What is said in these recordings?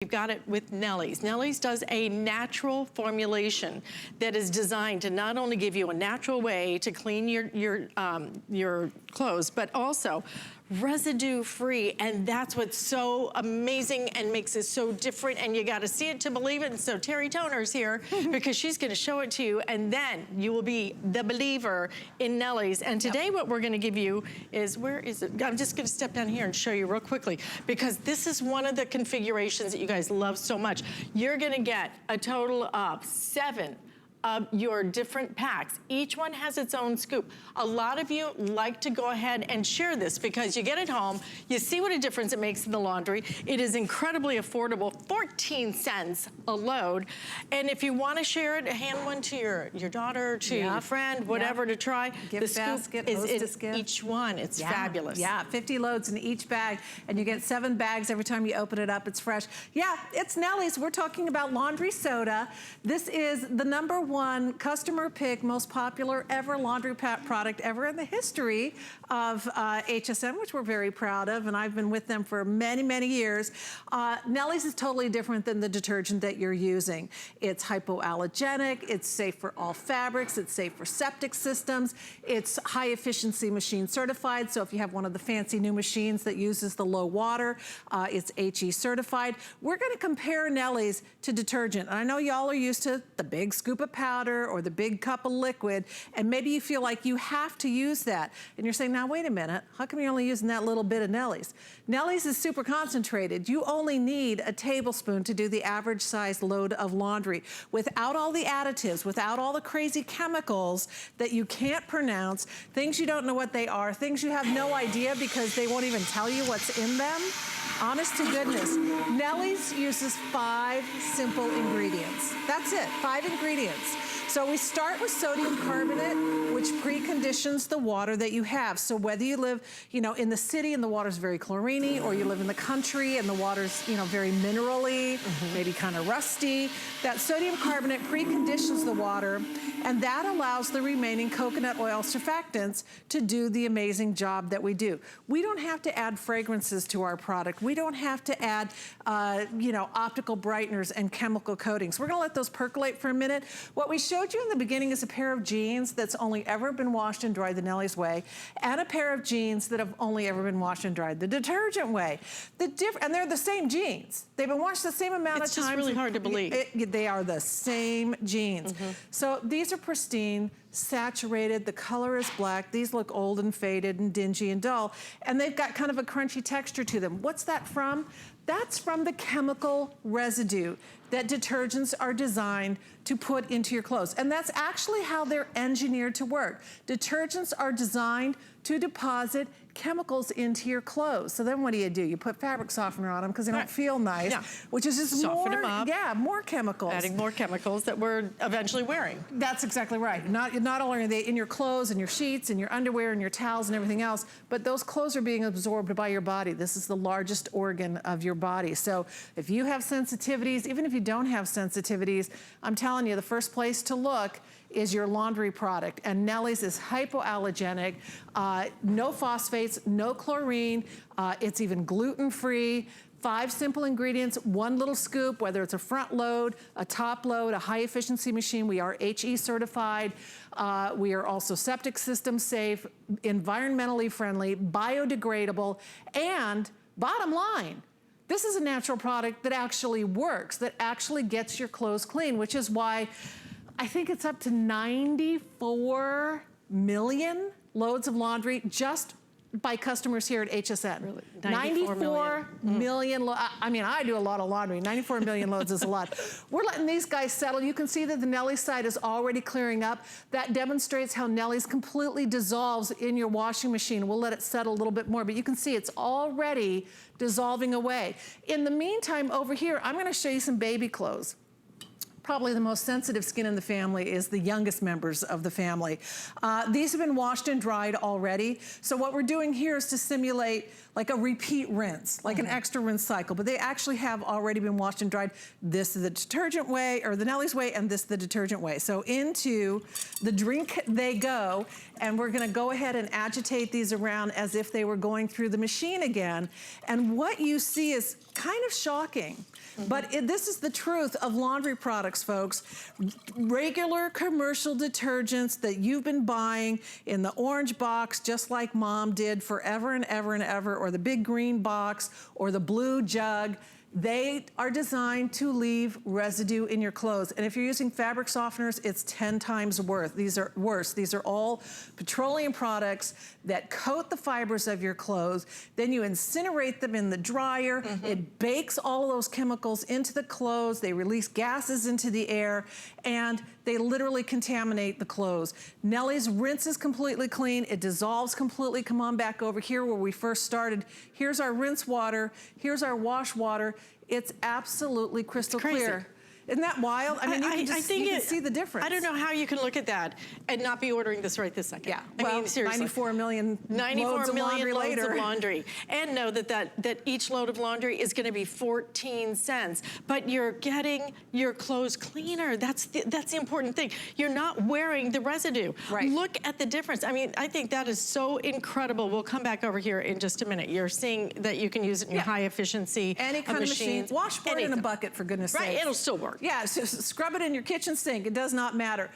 You've got it with Nellie's. Nellie's does a natural formulation that is designed to not only give you a natural way to clean your clothes, but also residue-free, and that's what's so amazing and makes it so different, and you gotta see it to believe it. And so Terry Toner's here because she's gonna show it to you, and then you will be the believer in Nellie's. And today what we're gonna give you is, where is it? I'm just gonna step down here and show you real quickly, because this is one of the configurations that you guys love so much. You're gonna get a total of 7 of your different packs. Each one has its own scoop. A lot of you like to go ahead and share this because you get it home, you see what a difference it makes in the laundry. It is incredibly affordable, 14 cents a load. And if you want to share it, hand one to your daughter, to your friend, whatever to try. Gift the basket, scoop is gift. in each one. It's fabulous. Yeah, 50 loads in each bag, and you get 7 bags every time you open it up. It's fresh. Yeah, it's Nellie's. We're talking about laundry soda. This is the #1 customer pick, most popular ever laundry product ever in the history of HSN, which we're very proud of, and I've been with them for many, many years. Nellie's is totally different than the detergent that you're using. It's hypoallergenic, it's safe for all fabrics, it's safe for septic systems, it's high efficiency machine certified, so if you have one of the fancy new machines that uses the low water, it's HE certified. We're gonna compare Nellie's to detergent, and I know y'all are used to the big scoop of powder or the big cup of liquid, and maybe you feel like you have to use that. And you're saying, now wait a minute, how come you're only using that little bit of Nellie's? Nellie's is super concentrated. You only need a tablespoon to do the average size load of laundry without all the additives, without all the crazy chemicals that you can't pronounce, things you don't know what they are, things you have no idea because they won't even tell you what's in them. Honest to goodness, Nellie's uses 5 simple ingredients. That's it, 5 ingredients. So we start with sodium carbonate, which preconditions the water that you have. So whether you live, in the city and the water's very chlorine-y, or you live in the country and the water's, very mineral-y, maybe kind of rusty, that sodium carbonate preconditions the water, and that allows the remaining coconut oil surfactants to do the amazing job that we do. We don't have to add fragrances to our product. We don't have to add, optical brighteners and chemical coatings. We're gonna let those percolate for a minute. What we showed you in the beginning is a pair of jeans that's only ever been washed and dried the Nellie's way, and a pair of jeans that have only ever been washed and dried the detergent way. And they're the same jeans. They've been washed the same amount of times. It's just really hard to believe. They are the same jeans. So these are pristine, saturated, the color is black. These look old and faded and dingy and dull, and they've got kind of a crunchy texture to them. What's that from? That's from the chemical residue that detergents are designed to put into your clothes. And that's actually how they're engineered to work. Detergents are designed to deposit chemicals into your clothes. So then what do? You put fabric softener on them because they don't feel nice, which is just soften them up. more chemicals. Adding more chemicals that we're eventually wearing. That's exactly right. Not only are they in your clothes and your sheets and your underwear and your towels and everything else, but those clothes are being absorbed by your body. This is the largest organ of your body. So if you have sensitivities, even if you don't have sensitivities, I'm telling you, the first place to look is your laundry product. And Nellie's is hypoallergenic, no phosphates, no chlorine, it's even gluten-free. 5 simple ingredients, 1 little scoop, whether it's a front load, a top load, a high efficiency machine. We are HE certified. We are also septic system safe, environmentally friendly, biodegradable, and bottom line, this is a natural product that actually works, that actually gets your clothes clean, which is why I think it's up to 94 million loads of laundry just by customers here at HSN. Really? 94 million. I mean, I do a lot of laundry. 94 million loads is a lot. We're letting these guys settle. You can see that the Nellie's side is already clearing up. That demonstrates how Nellie's completely dissolves in your washing machine. We'll let it settle a little bit more, but you can see it's already dissolving away. In the meantime, over here, I'm gonna show you some baby clothes. probably the most sensitive skin in the family is the youngest members of the family. These have been washed and dried already. So what we're doing here is to simulate like a repeat rinse, like an extra rinse cycle, but they actually have already been washed and dried. This is the detergent way, or the Nellie's way, and this is the detergent way. So into the drink they go, and we're gonna go ahead and agitate these around as if they were going through the machine again. And what you see is kind of shocking. But this is the truth of laundry products, folks. Regular commercial detergents that you've been buying in the orange box, just like mom did forever and ever and ever, or the big green box, or the blue jug, they are designed to leave residue in your clothes. And if you're using fabric softeners, it's 10 times worse. These are all petroleum products that coat the fibers of your clothes. Then you incinerate them in the dryer. It bakes all of those chemicals into the clothes. They release gases into the air, and they literally contaminate the clothes. Nellie's rinse is completely clean. It dissolves completely. Come on back over here where we first started. Here's our rinse water. Here's our wash water. It's absolutely crystal clear. Isn't that wild? I mean, you can see the difference. I don't know how you can look at that and not be ordering this right this second. Yeah, I mean, seriously. 94 million loads of laundry. And know that each load of laundry is gonna be 14 cents, but you're getting your clothes cleaner. That's the important thing. You're not wearing the residue. Right. Look at the difference. I mean, I think that is so incredible. We'll come back over here in just a minute. You're seeing that you can use it in your high efficiency Any kind of machine. Washboard in a bucket, for goodness sake. Right, it'll still work. Yeah, so scrub it in your kitchen sink. It does not matter.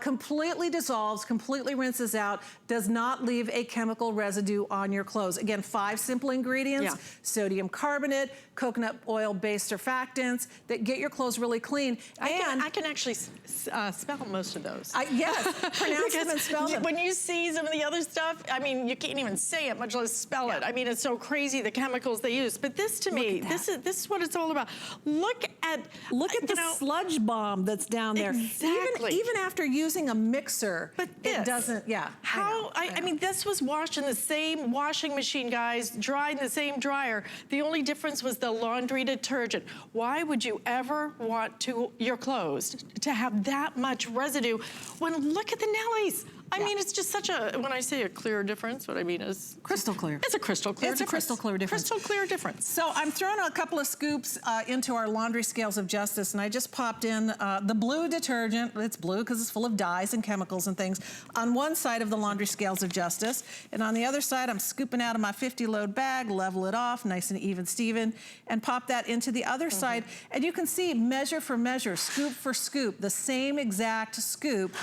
Completely dissolves, completely rinses out, does not leave a chemical residue on your clothes. Again, 5 simple ingredients, sodium carbonate, coconut oil-based surfactants that get your clothes really clean. I can actually spell most of those. Yes, pronounce them and spell them. When you see some of the other stuff, I mean, you can't even say it, much less spell it. I mean, it's so crazy, the chemicals they use. But this, to me, this is what it's all about. Look at the sludge bomb that's down there. Exactly. Even after using a mixer, but it doesn't, I mean, this was washed in the same washing machine, guys, dried in the same dryer. The only difference was the laundry detergent. Why would you ever want your clothes to have that much residue when look at the Nellies? I mean, it's just such a, when I say a clear difference, what I mean is... crystal clear. It's a crystal clear difference. It's a crystal clear difference. Crystal clear difference. So I'm throwing a couple of scoops into our laundry scales of justice, and I just popped in the blue detergent. It's blue because it's full of dyes and chemicals and things on one side of the laundry scales of justice. And on the other side, I'm scooping out of my 50-load bag, level it off, nice and even, Steven, and pop that into the other side. And you can see measure for measure, scoop for scoop, the same exact scoop,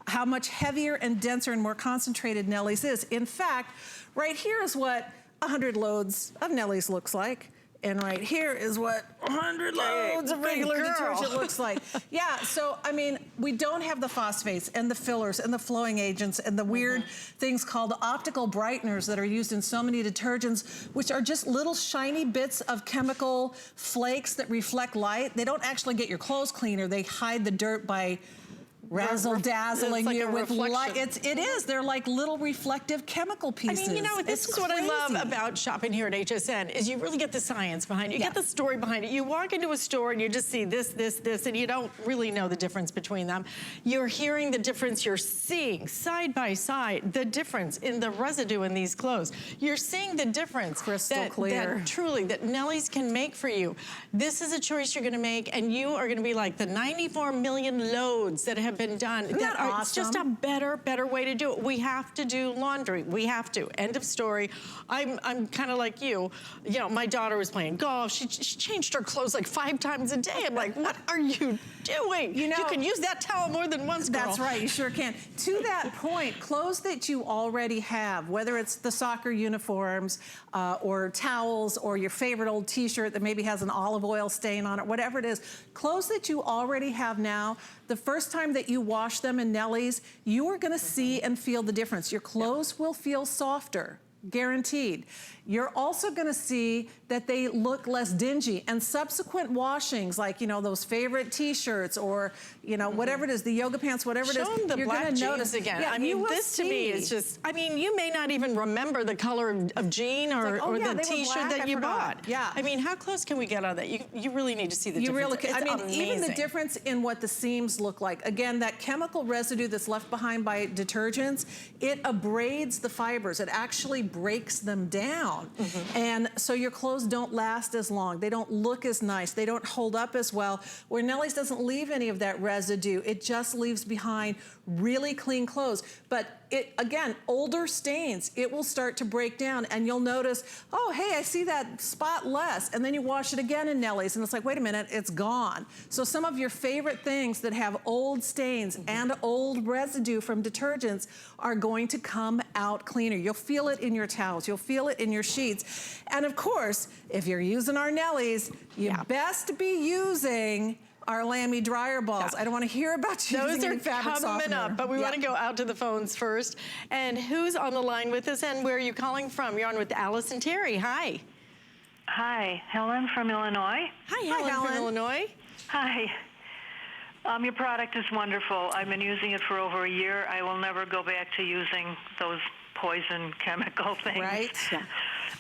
how much heavier and denser and more concentrated Nellie's is. In fact, right here is what 100 loads of Nellie's looks like. And right here is what 100 loads of regular detergent looks like. Yeah, so, I mean, we don't have the phosphates and the fillers and the flowing agents and the weird things called optical brighteners that are used in so many detergents, which are just little shiny bits of chemical flakes that reflect light. They don't actually get your clothes cleaner. They hide the dirt by razzle-dazzling you with light. It is. They're like little reflective chemical pieces. I mean, you know, this is what I love about shopping here at HSN, is you really get the science behind it. You get the story behind it. You walk into a store and you just see this, and you don't really know the difference between them. You're hearing the difference. You're seeing side by side the difference in the residue in these clothes. You're seeing the difference that Nellie's can make for you. This is a choice you're going to make, and you are going to be like the 94 million loads that have been done. It's just a better way to do it. We have to do laundry. We have to. End of story. I'm kind of like you. You know, my daughter was playing golf. She changed her clothes like 5 times a day. I'm like, what are you doing? You know, you can use that towel more than once, girl. That's right. You sure can. To that point, clothes that you already have, whether it's the soccer uniforms or towels or your favorite old T-shirt that maybe has an olive oil stain on it, whatever it is, clothes that you already have now, the first time that you wash them in Nellie's, you are going to see and feel the difference. Your clothes will feel softer. guaranteed. You're also gonna see that they look less dingy, and subsequent washings, like, you know, those favorite t-shirts or, you know, whatever it is, the yoga pants, whatever it is, Show them the you're black gonna jeans notice again. Yeah, I mean, this to me is just, I mean, you may not even remember the color of jean or, like, oh, yeah, the they were t-shirt black, that I you forgot. bought. Yeah. I mean, how close can we get on that? You really need to see the You difference. really can. I It's mean, even the amazing. difference in what the seams look like. Again, that chemical residue that's left behind by detergents, it abrades the fibers. It actually breaks them down. And so your clothes don't last as long. They don't look as nice. They don't hold up as well. Where Nellie's doesn't leave any of that residue. It just leaves behind really clean clothes. But it, again, older stains, it will start to break down and you'll notice, oh, hey, I see that spot less. And then you wash it again in Nellie's and it's like, wait a minute, it's gone. So some of your favorite things that have old stains and old residue from detergents are going to come out cleaner. You'll feel it in your towels. You'll feel it in your sheets. And of course, if you're using our Nellies, you best be using our Lamy dryer balls. I don't want to hear about you using any fabric softener. Those are coming up, but we want to go out to the phones first. And who's on the line with us and where are you calling from? You're on with Alice and Terry. Hi. Hi, Helen from Illinois. Hi, Helen from Illinois. Hi. Your product is wonderful. I've been using it for over a year. I will never go back to using those poison chemical things. Right? Yeah.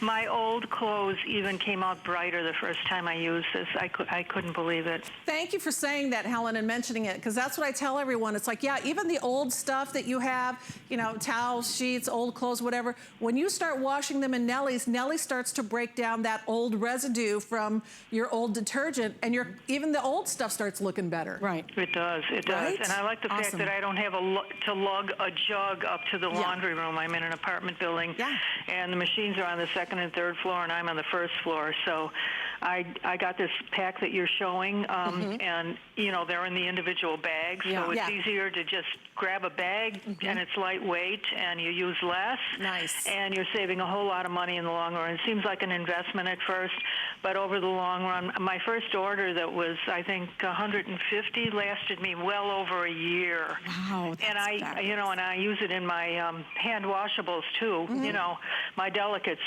My old clothes even came out brighter the first time I used this. I couldn't believe it. Thank you for saying that, Helen, and mentioning it, because that's what I tell everyone. It's like, yeah, even the old stuff that you have, you know, towels, sheets, old clothes, whatever, when you start washing them in Nellie's, Nellie starts to break down that old residue from your old detergent, and even the old stuff starts looking better. Right. It does. It does. Right? And I like the fact that I don't have to lug a jug up to the laundry room. I'm in an apartment building, and the machines are on the second and third floor, and I'm on the first floor. So I got this pack that you're showing, and, you know, they're in the individual bags, so it's easier to just grab a bag, and it's lightweight, and you use less. Nice. And you're saving a whole lot of money in the long run. It seems like an investment at first, but over the long run, my first order that was, I think, 150 lasted me well over a year. Wow, that's and I use it in my hand washables too, you know, my delicates.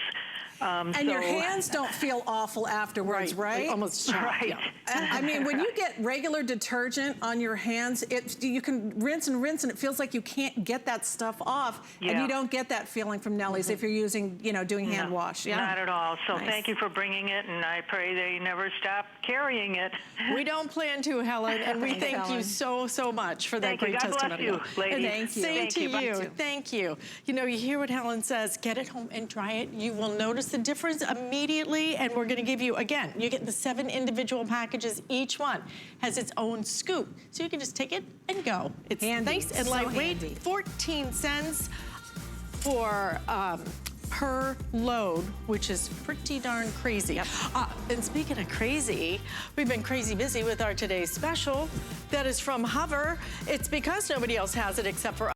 And your hands don't feel awful afterwards, right? Like almost chapped. Right. Yeah. I mean, when you get regular detergent on your hands, you can rinse and rinse, and it feels like you can't get that stuff off, and you don't get that feeling from Nellie's if you're using, you know, doing hand wash. Yeah, not at all. So thank you for bringing it, and I pray they never stop carrying it. We don't plan to, Helen, and we thank you so much for that great testimony. God bless you, ladies. Thank you. Same to you. Bye. Thank you. You know, you hear what Helen says. Get it home and try it. You will notice the difference immediately, and we're going to give you, again, you get the 7 individual packages. Each one has its own scoop, so you can just take it and go. It's nice and lightweight. 14 cents for per load, which is pretty darn crazy. And speaking of crazy, we've been crazy busy with our today's special that is from Hover. It's because nobody else has it except for